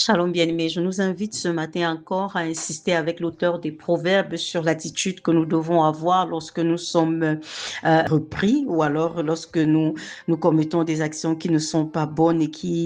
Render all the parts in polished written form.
Shalom bien-aimé, je nous invite ce matin encore à insister avec l'auteur des Proverbes sur l'attitude que nous devons avoir lorsque nous sommes repris ou alors lorsque nous commettons des actions qui ne sont pas bonnes et qui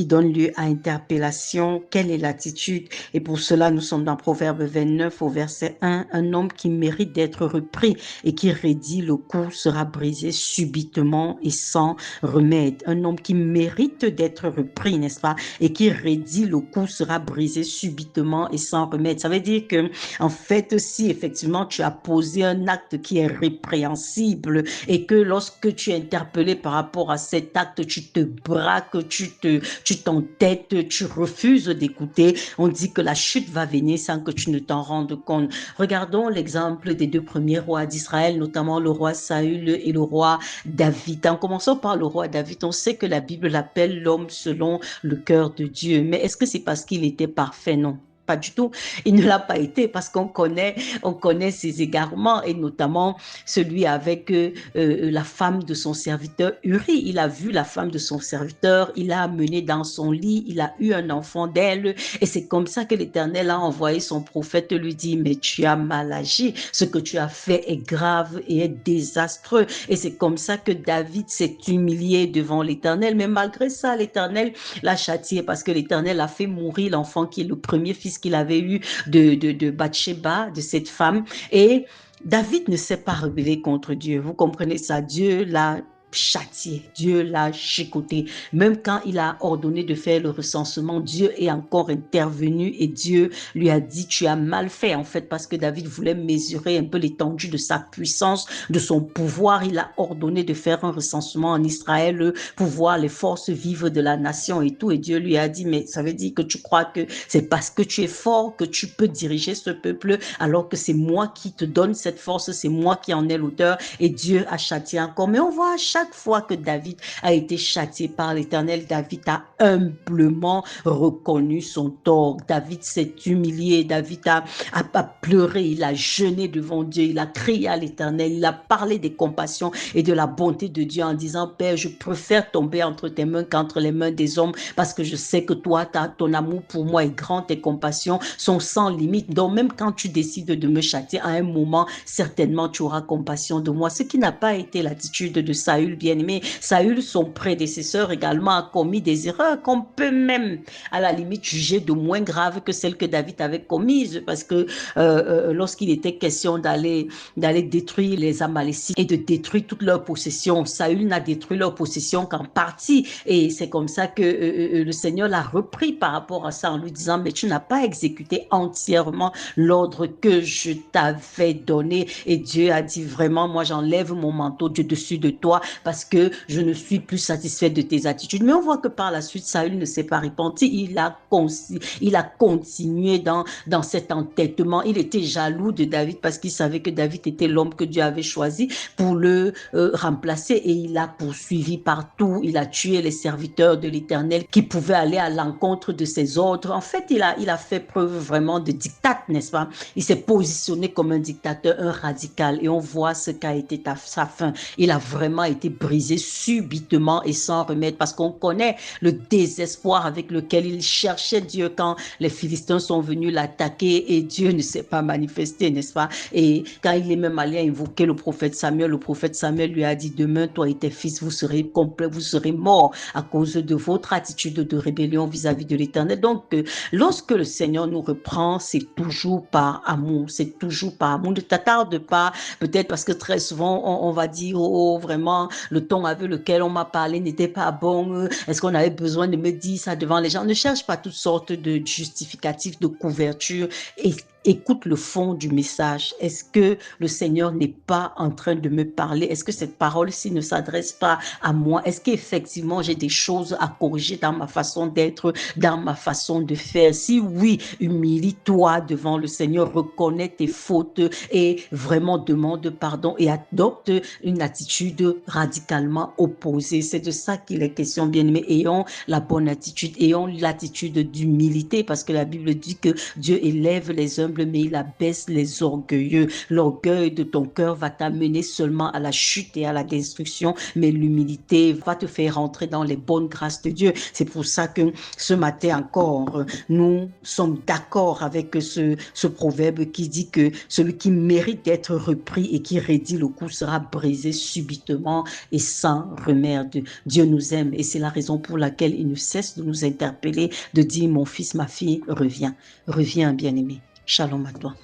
donnent lieu à interpellation. Quelle est l'attitude? Et pour cela, nous sommes dans Proverbe 29 au verset 1. Un homme qui mérite d'être repris et qui raidit le cou sera brisé subitement et sans remède. Un homme qui mérite d'être repris, n'est-ce pas? Et qui raidit le cou sera brisé subitement et sans remède. Ça veut dire que, en fait, si effectivement tu as posé un acte qui est répréhensible et que lorsque tu es interpellé par rapport à cet acte, tu te braques, tu t'entêtes, tu refuses d'écouter, on dit que la chute va venir sans que tu ne t'en rendes compte. Regardons l'exemple des deux premiers rois d'Israël, notamment le roi Saül et le roi David. En commençant par le roi David, on sait que la Bible l'appelle l'homme selon le cœur de Dieu. Mais est-ce que c'est parce qu'il était parfait? Non. Pas du tout. Il ne l'a pas été parce on connaît ses égarements et notamment celui avec la femme de son serviteur Uri. Il a vu la femme de son serviteur, il l'a amenée dans son lit, il a eu un enfant d'elle et c'est comme ça que l'Éternel a envoyé son prophète lui dire, mais tu as mal agi, ce que tu as fait est grave et est désastreux. Et c'est comme ça que David s'est humilié devant l'Éternel, mais malgré ça, l'Éternel l'a châtié parce que l'Éternel a fait mourir l'enfant qui est le premier fils qu'il avait eu de Bathsheba, de cette femme. Et David ne s'est pas rebellé contre Dieu. Vous comprenez ça? Dieu l'a châtié, Dieu l'a chicoté. Même quand il a ordonné de faire le recensement, Dieu est encore intervenu et Dieu lui a dit, tu as mal fait en fait, parce que David voulait mesurer un peu l'étendue de sa puissance, de son pouvoir. Il a ordonné de faire un recensement en Israël pour voir les forces vives de la nation et tout. Et Dieu lui a dit, mais ça veut dire que tu crois que c'est parce que tu es fort que tu peux diriger ce peuple, alors que c'est moi qui te donne cette force, c'est moi qui en ai l'auteur. Et Dieu a châtié encore. Mais on voit à chaque fois que David a été châtié par l'Éternel, David a humblement reconnu son tort. David s'est humilié, David a pleuré, il a jeûné devant Dieu, il a crié à l'Éternel, il a parlé des compassions et de la bonté de Dieu en disant, Père, je préfère tomber entre tes mains qu'entre les mains des hommes parce que je sais que toi, ton amour pour moi est grand, tes compassions sont sans limite. Donc même quand tu décides de me châtier à un moment, certainement tu auras compassion de moi. Ce qui n'a pas été l'attitude de Saül, bien-aimé. Saül, son prédécesseur également, a commis des erreurs qu'on peut même à la limite juger de moins graves que celles que David avait commises parce que lorsqu'il était question d'aller détruire les Amalécites et de détruire toutes leurs possessions, Saül n'a détruit leurs possessions qu'en partie et c'est comme ça que le Seigneur l'a repris par rapport à ça en lui disant, mais tu n'as pas exécuté entièrement l'ordre que je t'avais donné. Et Dieu a dit, vraiment, moi j'enlève mon manteau de dessus de toi parce que je ne suis plus satisfait de tes attitudes. Mais on voit que par la suite, Saül ne s'est pas repenti. Il a continué dans cet entêtement. Il était jaloux de David parce qu'il savait que David était l'homme que Dieu avait choisi pour le remplacer et il a poursuivi partout. Il a tué les serviteurs de l'Éternel qui pouvaient aller à l'encontre de ses ordres. En fait, il a fait preuve vraiment de diktat, n'est-ce pas? Il s'est positionné comme un dictateur, un radical et on voit ce qu'a été sa fin. Il a vraiment été brisé subitement et sans remède parce qu'on connaît le désespoir avec lequel il cherchait Dieu quand les Philistins sont venus l'attaquer et Dieu ne s'est pas manifesté, n'est-ce pas? Et quand il est même allé invoquer le prophète Samuel lui a dit, demain, toi et tes fils, vous serez complets, vous serez morts à cause de votre attitude de rébellion vis-à-vis de l'Éternel. Donc, lorsque le Seigneur nous reprend, c'est toujours par amour, c'est toujours par amour. Ne t'attarde pas, peut-être parce que très souvent, on va dire, oh, vraiment, le ton avec lequel on m'a parlé n'était pas bon, est-ce qu'on avait besoin de me dire ça devant les gens? Ne cherche pas toutes sortes de justificatifs, de couverture et écoute le fond du message. Est-ce que le Seigneur n'est pas en train de me parler? Est-ce que cette parole-ci ne s'adresse pas à moi? Est-ce qu'effectivement j'ai des choses à corriger dans ma façon d'être, dans ma façon de faire? Si oui, humilie-toi devant le Seigneur, reconnais tes fautes et vraiment demande pardon et adopte une attitude radicalement opposée. C'est de ça qu'il est question, bien-aimés. Ayons la bonne attitude, ayons l'attitude d'humilité parce que la Bible dit que Dieu élève les humbles humbles, mais il abaisse les orgueilleux. L'orgueil de ton cœur va t'amener seulement à la chute et à la destruction, mais l'humilité va te faire rentrer dans les bonnes grâces de Dieu. C'est pour ça que ce matin encore, nous sommes d'accord avec ce proverbe qui dit que celui qui mérite d'être repris et qui raidit le cou sera brisé subitement et sans remède. Dieu nous aime et c'est la raison pour laquelle il ne cesse de nous interpeller, de dire mon fils, ma fille, reviens, reviens bien-aimé. Shalom à toi.